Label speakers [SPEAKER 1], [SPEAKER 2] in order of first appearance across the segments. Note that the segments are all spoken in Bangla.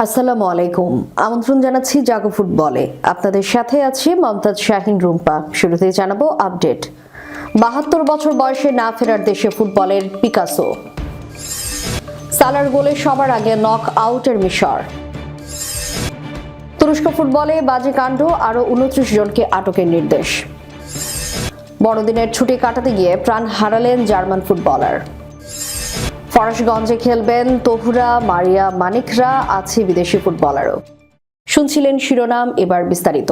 [SPEAKER 1] আসসালামু আলাইকুম। আমন্ত্রণ জানাচ্ছি জাগো ফুটবলে। আপনাদের সাথে আছি মমতাজ শাহিন রুম্পা। শুরুতেই জানাবো আপডেট। 72 বছর বয়সে না ফেরার দেশে ফুটবলের পিকাসো। সালার গোলে সবার আগে নক আউটের মিশর। তুরস্ক ফুটবলে বাজে কাণ্ড, আরও 29 জনকে আটকের নির্দেশ। বড়দিনের ছুটি কাটাতে গিয়ে প্রাণ হারালেন জার্মান ফুটবলার। ফরাসগঞ্জে খেলবেন তহুরা, মারিয়া মানিকরা, আছে বিদেশি ফুটবলারও। শুনছিলেন শিরোনাম, এবার বিস্তারিত।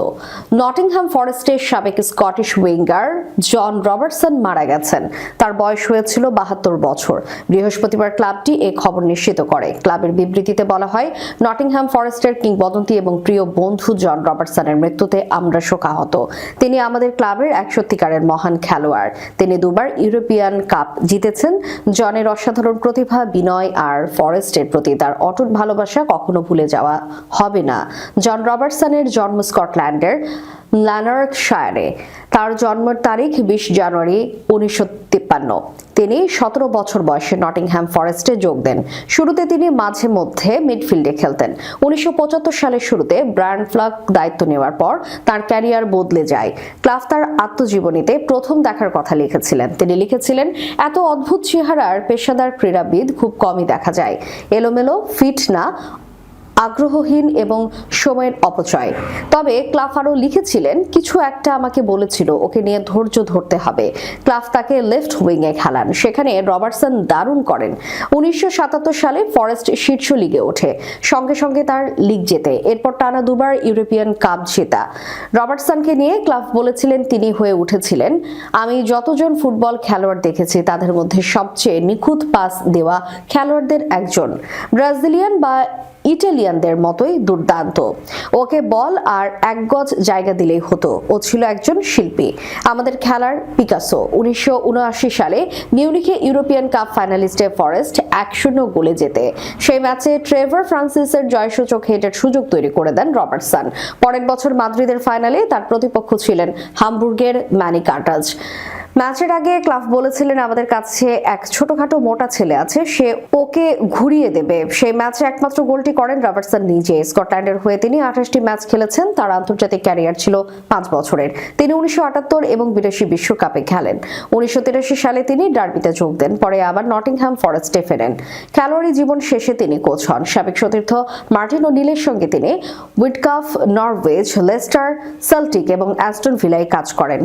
[SPEAKER 1] নটিংহ্যাম ফরেস্টের সাবেক স্কটিশ উইঙ্গার জন রবার্টসন মারা গেছেন। তার বয়স হয়েছিল 72 বছর। বৃহস্পতিবার ক্লাবটি এ খবর নিশ্চিত করে। ক্লাবের বিবৃতিতে বলা হয়, নটিংহ্যাম ফরেস্টের কিংবদন্তি এবং প্রিয় বন্ধু জন রবার্টসনের মৃত্যুতে আমরা শোকাহত। তিনি আমাদের ক্লাবের এক সত্যিকারের মহান খেলোয়াড়। তিনি দুবার ইউরোপিয়ান কাপ জিতেছেন। জনের অসাধারণ প্রতিভা, বিনয় আর ফরেস্টের প্রতি তার অটুট ভালোবাসা কখনো ভুলে যাওয়া হবে না। জন রবার্টসনের জন্ম স্কটল্যান্ডের ল্যানার্কশায়ারে। তার জন্মের তারিখ 20 জানুয়ারি 1953। তিনি 17 বছর বয়সে নটিংহ্যাম ফরেস্টে যোগ দেন। শুরুতে তিনি মাঝে মধ্যে মিডফিল্ডে খেলতেন। 1975 সালের শুরুতে ব্রায়ান ফ্লাক দায়িত্ব নেওয়ার পর তার ক্যারিয়ার বদলে যায়। ক্লাফ তার আত্মজীবনীতে প্রথম দেখার কথা লিখেছিলেন। তিনি লিখেছিলেন, এত অদ্ভুত চেহারার পেশাদার ক্রীড়াবিদ খুব কমই দেখা যায়। এলোমেলো, ফিট না, আগ্রহহীন এবং সময়ের অপচয়। তবে ক্লাফ আরও লিখেছিলেন, কিছু একটা আমাকে বলেছিল ওকে নিয়ে ধৈর্য ধরতে হবে। ক্লাফ তাকে লেফট উইংয়ে খেলান। সেখানে রবার্টসন দারুণ করেন। 1977 সালে ফরেস্ট শীর্ষ লিগে ওঠে, সঙ্গে সঙ্গে তার লিগ জেতে। এরপর টানা দুবার ইউরোপিয়ান কাপ জেতা। রবার্টসনকে নিয়ে ক্লাফ বলেছিলেন, তিনি হয়ে উঠেছিলেন, আমি যতজন ফুটবল খেলোয়াড় দেখেছি তাদের মধ্যে সবচেয়ে নিখুঁত পাস দেওয়া খেলোয়াড়দের একজন। ব্রাজিলিয়ান বা ইটালিয়ানদের মতোই দুর্দান্ত। ওকে বল আর এক গজ জায়গা দিলেই হতো। ও ছিল একজন শিল্পী, আমাদের খেলার পিকাসো। 1979 সালে মিউনিখে ইউরোপিয়ান কাপ ফাইনালিস্টে ফরেস্ট 1-0 গোলে জেতে। সেই ম্যাচে ট্রেভার ফ্রান্সিসের জয়সূচক হেডের সুযোগ তৈরি করে দেন রবার্টসন। পরের বছর মাদ্রিদের ফাইনালে তার প্রতিপক্ষ ছিলেন হামবুর্গের ম্যানি কার্টাজ। ম্যাচের আগে ক্লাফ বলেছিলেন, আমাদের কাছে এক ছোটখাটো মোটা ছেলে আছে, সে ওকে ঘুরিয়ে দেবে। সেই ম্যাচে একমাত্র গোলটি করেন রবার্টসন নিজে। স্কটল্যান্ডের হয়ে তিনি 28টি ম্যাচ খেলেছেন। তার আন্তর্জাতিক ক্যারিয়ার ছিল 5 বছরের। তিনি 1978 এবং বিদেশি বিশ্বকাপে খেলেন। 1983 সালে তিনি ডার্বিতে যোগ দেন। পরে আবার নটিংহ্যাম ফরেস্টে ফেরেন। খেলোয়াড়ি জীবন শেষে তিনি কোচ হন। সাবেক সতীর্থ মার্টিন ও'নিলের সঙ্গে তিনি উইটকাফ, নরউইচ, লেস্টার, সেল্টিক এবং অ্যাস্টন ভিলায় কাজ করেন।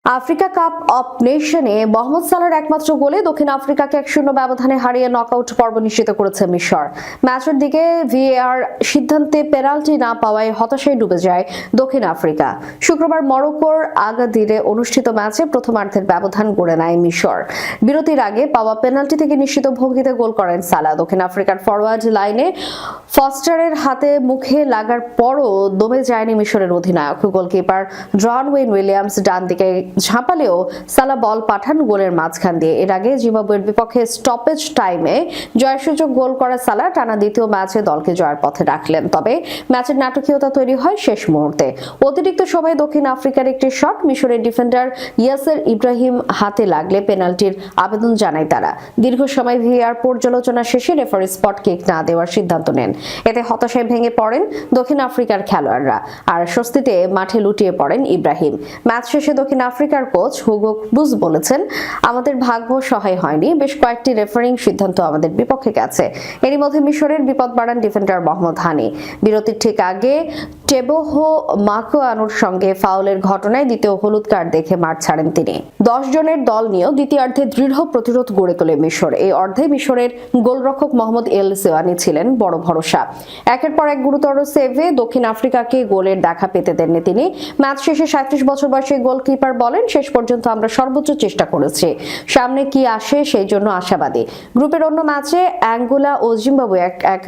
[SPEAKER 1] আফ্রিকা কাপ অফ নেশনে মোহাম্মদ সালাহর একমাত্র গোলে দক্ষিণ আফ্রিকাকে 1-0 ব্যবধানে হারিয়ে নকআউট পর্ব নিশ্চিত করেছে মিশর। ম্যাচের দিকে ভিএআর সিদ্ধান্তে পেনাল্টি না পাওয়ায় হতাশায় ডুবে যায় দক্ষিণ আফ্রিকা। শুক্রবার মরক্কোর আগাদিরে অনুষ্ঠিত ম্যাচে প্রথমার্ধের ব্যবধান গড়ে নেয় মিশর। বিরতির আগে পাওয়া পেনাল্টি থেকে নিশ্চিত ভঙ্গিতে গোল করেন সালাহ। দক্ষিণ আফ্রিকার ফরওয়ার্ড লাইনে ফস্টারের হাতে মুখে লাগার পরও দমে যায়নি মিশরের অধিনায়ক। গোলকিপার জন ওয়েন উইলিয়ামস ডান দিকে ঝাঁপালেও সালাহ বল পাঠান গোলের মাঝখান দিয়ে। এর আগে জিম্বাবুয়ের বিপক্ষে স্টপেজ টাইমে জয়সূচক গোল করা সালাহ টানা দ্বিতীয় ম্যাচে দলকে জয়ের পথে রাখলেন। তবে ম্যাচের নাটকীয়তা তৈরি হয় শেষ মুহূর্তে। অতিরিক্ত সময়ে দক্ষিণ আফ্রিকার একটি শট মিশরের ডিফেন্ডার ইয়াসের ইব্রাহিম হাতে লাগলে পেনাল্টির আবেদন জানায় তারা। দীর্ঘ সময় ভিএআর পর্যালোচনা শেষে রেফারি স্পট কিক না দেওয়ার সিদ্ধান্ত নেন। এতে হতাশায় ভেঙে পড়েন দক্ষিণ আফ্রিকার খেলোয়াড়রা, আর স্বস্তিতে মাঠে লুটিয়ে পড়েন ইব্রাহিম। ম্যাচ শেষে দক্ষিণ আফ্রিকার কোচ হুগো বুস বলেছেন, আমাদের ভাগ্য সহায় হয়নি, বেশ কয়েকটি রেফারিং সিদ্ধান্ত আমাদের বিপক্ষে গেছে। এরই মধ্যে মিশরের বিপদ বাড়ান ডিফেন্ডার মোহাম্মদ হানি। বিরতির ঠিক আগে টেবোহো মাকোয়ানুর সঙ্গে ফাউলের ঘটনায় দ্বিতীয় হলুদ কার্ড দেখে মাঠ ছাড়েন তিনি। 10 জনের দল নিয়েও দ্বিতীয়ার্ধে দৃঢ় প্রতিরোধ গড়ে তোলে মিশর। এই অর্ধে মিশরের গোলরক্ষক মোহাম্মদ এল সেওয়ানি ছিলেন বড় ভরসা। একের পর এক গুরুতর সেভে দক্ষিণ আফ্রিকাকে গোলের দেখা পেতে দেননি তিনি। ম্যাচ শেষে 37 বছর বয়সী গোলকিপার বলেন, শেষ পর্যন্ত আমরা সর্বোচ্চ চেষ্টা করেছি, সামনে কি আসে সেই জন্য আশাবাদী। গ্রুপের অন্য ম্যাচে অ্যাঙ্গোলা ও জিম্বাবুয়ে এক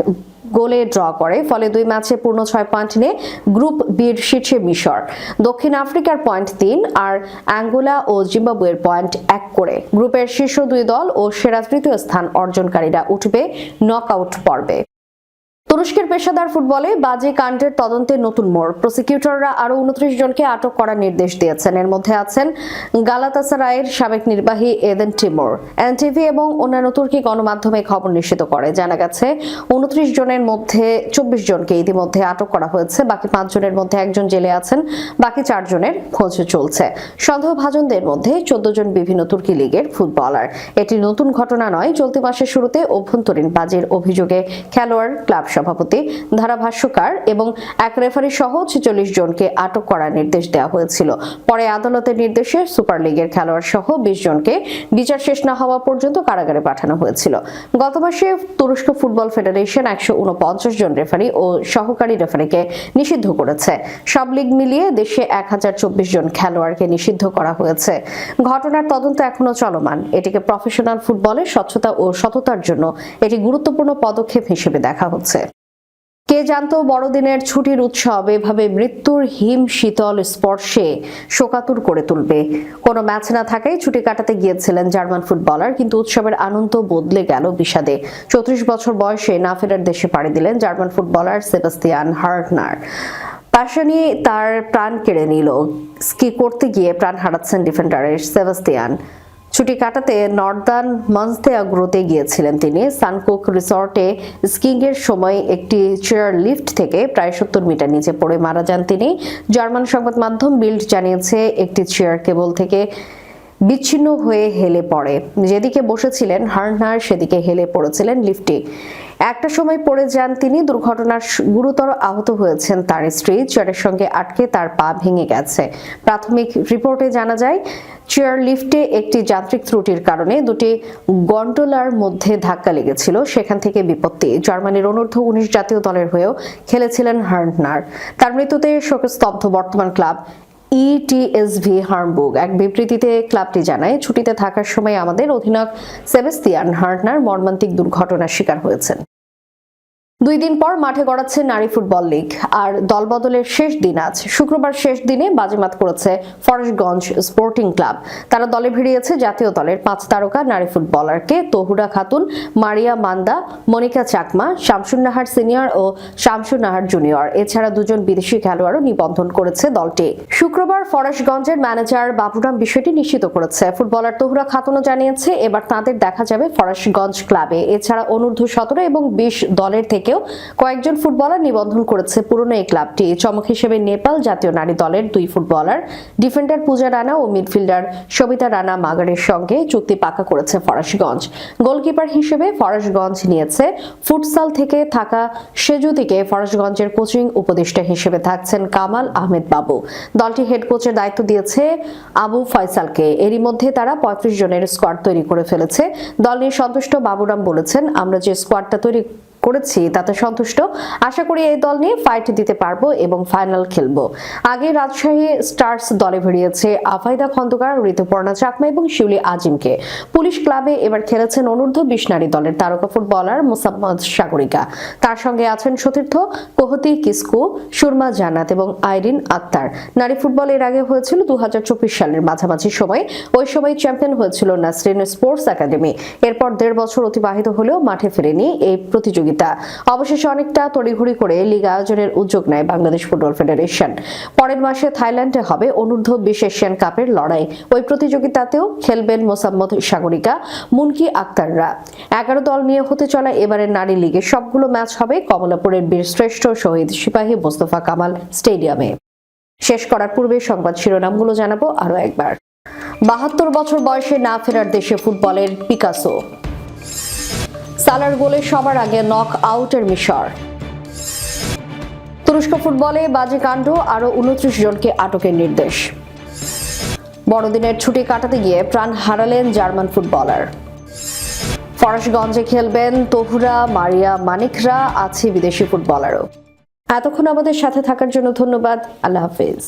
[SPEAKER 1] গোলে ড্র করে। ফলে 2 ম্যাচে পূর্ণ 6 পয়েন্ট নিয়ে গ্রুপ বির শীর্ষে মিশর। দক্ষিণ আফ্রিকার পয়েন্ট 3 আর অ্যাঙ্গোলা ও জিম্বাবুয়ের পয়েন্ট 1 করে। গ্রুপের শীর্ষ 2 দল ও সেরা তৃতীয় স্থান অর্জনকারীরা উঠবে নকআউট পর্বে। তুরস্কের পেশাদার ফুটবলে বাজে কাণ্ডের তদন্তে নতুন মোড়। প্রসিকিউটররা আরো 29 জনকে আটক করার নির্দেশ দিয়েছেন। এর মধ্যে আছেন গালাতাসারাইয়ের সাবেক নির্বাহী এদেন টিমোর। এনটিভি এবং অন্যান্য তুর্কি গণমাধ্যমে খবর নিশ্চিত করে। জানা গেছে 29 জনের মধ্যে 24 জনকে ইতিমধ্যে আটক করা হয়েছে। বাকি 5 জনের মধ্যে একজন জেলে আছেন, বাকি 4 জনের খোঁজ চলছে। সন্দেহভাজনদের মধ্যে 14 জন বিভিন্ন তুর্কি লীগের ফুটবলার। এটি নতুন ঘটনা নয়। চলতি মাসের শুরুতে অভ্যন্তরীণ বাজের অভিযোগে খেলোয়াড়, ক্লাব সভাপতি, ধারাভাষ্যকার এবং এক রেফারি সহ 46 জনকে আটক করার নির্দেশ দেওয়া হয়েছিল। পরে আদালতের নির্দেশে সুপার লিগের খেলোয়াড় সহ 20 জনকে বিচার শেষ না হওয়া পর্যন্ত কারাগারে পাঠানো হয়েছিল। গত মাসে তুরস্ক ফুটবল ফেডারেশন 149 জন রেফারি ও সহকারী রেফারিকে নিষিদ্ধ করেছে। সব লিগ মিলিয়ে দেশে 1024 জন খেলোয়াড়কে নিষিদ্ধ করা হয়েছে। ঘটনার তদন্ত এখনো চলমান। এটিকে প্রফেশনাল ফুটবলের স্বচ্ছতা ও সততার জন্য এটি গুরুত্বপূর্ণ পদক্ষেপ হিসেবে দেখা হচ্ছে। কে জানতো বড়দিনের ছুটির উৎসব এভাবে মৃত্যুর হিম শীতল স্পর্শে শোকাতুর করে তুলবে। কোনো ম্যাচ না থাকায় ছুটি কাটাতে গিয়েছিলেন জার্মান ফুটবলার, কিন্তু উৎসবের আনন্দ বদলে গেল বিষাদে। 34 বছর বয়সে না ফেরার দেশে পাড়ি দিলেন জার্মান ফুটবলার সেবাস্তিয়ান হার্টনার। প্যাশনি তার প্রাণ কেড়ে নিল। স্কি করতে গিয়ে প্রাণ হারাচ্ছেন ডিফেন্ডারের সেবাস্তিয়ান। ছুটি কাটাতে নর্দার্ন মন্তেনেগ্রোতে গিয়েছিলেন তিনি। সানকুক রিসর্টে স্কিং এর সময় একটি চেয়ার লিফট থেকে প্রায় 70 মিটার নিচে পড়ে মারা যান তিনি। জার্মান সংবাদ মাধ্যম বিল্ড জানিয়েছে, একটি চেয়ার কেবল থেকে বিচ্ছিন্ন হয়ে হেলে পড়ে। যেদিকে বসেছিলেন হার্টনার সেদিকে হেলে পড়েছিলেন লিফটে। একটা সময় পড়ে যান তিনি। দুর্ঘটনার গুরুতর আহত হয়েছেন তার স্ত্রী। চেয়ারের সঙ্গে আটকে তার পা ভেঙে গেছে। প্রাথমিক রিপোর্টে জানা যায়, চেয়ার লিফটে একটি যান্ত্রিক ত্রুটির কারণে দুটি গন্ডোলার মধ্যে ধাক্কা লেগেছিল। সেখান থেকে বিপত্তি। জার্মানির অনূর্ধ্ব 19 জাতীয় দলের হয়েও খেলেছিলেন হার্টনার। তার মৃত্যুতে শোকস্তব্ধ বর্তমান ক্লাব ইটিএসভি হামবুর্গ। এক বিবৃতিতে ক্লাবটি জানায়, ছুটিতে থাকার সময় আমাদের অধিনায়ক সেবাস্তিয়ান হার্টনার মর্মান্তিক দুর্ঘটনার শিকার হয়েছেন। 2 দিন পর মাঠে গড়াচ্ছে নারী ফুটবল লীগ, আর দলবদলের শেষ দিন আজ। শুক্রবার শেষ দিনে বাজিমাত করেছে ফরেশগঞ্জ স্পোর্টিং ক্লাব। তারা দলে ভিড়িয়েছে জাতীয় দলের 5 তারকা নারী ফুটবলারকে: তহুরা খাতুন, মারিয়া মান্দা, মনিকা চাকমা, শামসুন নাহার সিনিয়র ও শামসুন নাহার জুনিয়র। এছাড়া 2 জন বিদেশি খেলোয়াড়ও নিবন্ধন করেছে দলটি। শুক্রবার ফরেশগঞ্জের ম্যানেজার বাবুরাম বিষয়টি নিশ্চিত করেছে। ফুটবলার তহুরা খাতুনও জানিয়েছে, এবার তাদের দেখা যাবে ফরেশগঞ্জ ক্লাবে। এছাড়া অনূর্ধ্ব 17 এবং 20 দলের থেকে কয়েকজন ফুটবলার নিবন্ধন করেছে পুরনো এই ক্লাবটি। চমক হিসেবে নেপাল জাতীয় নারী দলের 2 ফুটবলার, ডিফেন্ডার পূজা রানা ও মিডফিল্ডার সবিতা রানা মাগারের সঙ্গে চুক্তি পাকা করেছে ফরাশগঞ্জ। গোলকিপার হিসেবে ফরাশগঞ্জ নিয়েছে ফুটসাল থেকে থাকা সেজুতিকে। ফরাশগঞ্জের কোচিং উপদেষ্টা হিসেবে থাকছেন কামাল আহমেদ বাবু। দলটি হেড কোচের দায়িত্ব দিয়েছে আবু ফয়সালকে। এরই মধ্যে তারা 35 জনের স্কোয়াড তৈরি করে ফেলেছে। দল নিয়ে সন্তুষ্ট বাবুরাম বলেছেন, আমরা যে স্কোয়াডটা তৈরি করেছি তাতে সন্তুষ্ট। আশা করি এই দল নিয়ে ফাইট দিতে পারবো এবং ফাইনাল খেলবো। আগে রাজশাহী স্টার্স দলে ভিড়িয়েছে আফাইদা খন্দকার, ঋতুপর্ণা চাকমা এবং শিউলি আজিমকে। পুলিশ ক্লাবে এবার খেলেছেন অনূর্ধ্ব 20 নারী দলের তারকা ফুটবলার মোসাম্মদ সাগরিকা। তার সঙ্গে আছেন সতীর্থ, কোহতি কিসকু, সুরমা জান্নাত এবং আইরিন আক্তার। নারী ফুটবল এর আগে হয়েছিল 2024 সালের মাঝামাঝি সময়। ওই সময় চ্যাম্পিয়ন হয়েছিল নাসরিন স্পোর্টস একাডেমি। এরপর 1.5 বছর অতিবাহিত হলেও মাঠে ফেরেনি এই প্রতিযোগিতা। অবশেষে অনেকটা তড়িঘড়ি করে লীগ আয়োজনের উদ্যোগ নেয় বাংলাদেশ ফুটবল ফেডারেশন। পরের মাসে থাইল্যান্ডে হবে অনূর্ধ্ব 20 এশিয়ান কাপের লড়াই। ওই প্রতিযোগিতাতেও খেলবেন মোসাম্মদ সাগরিকা, মুনকি আক্তাররা। 11 দল নিয়ে হতে চলা এবারের নারী লীগের সবগুলো ম্যাচ হবে কমলাপুরের বীরশ্রেষ্ঠ শহীদ সিপাহী মোস্তফা কামাল স্টেডিয়ামে। শেষ করার পূর্বে সংবাদ শিরোনামগুলো জানাবো আরো একবার। 72 বছর বয়সে না ফেরার দেশে ফুটবলের পিকাসো। সালার গোলে সবার আগে নক আউটের মিশর। তুরস্ক ফুটবলে বাজে কাণ্ড, আরো 29 জনকে আটকের নির্দেশ। বড়দিনের ছুটি কাটাতে গিয়ে প্রাণ হারালেন জার্মান ফুটবলার। ফরাশগঞ্জে খেলবেন তহুরা, মারিয়া মানিকরা, আছে বিদেশি ফুটবলারও। এতক্ষণ আমাদের সাথে থাকার জন্য ধন্যবাদ। আল্লাহ হাফেজ।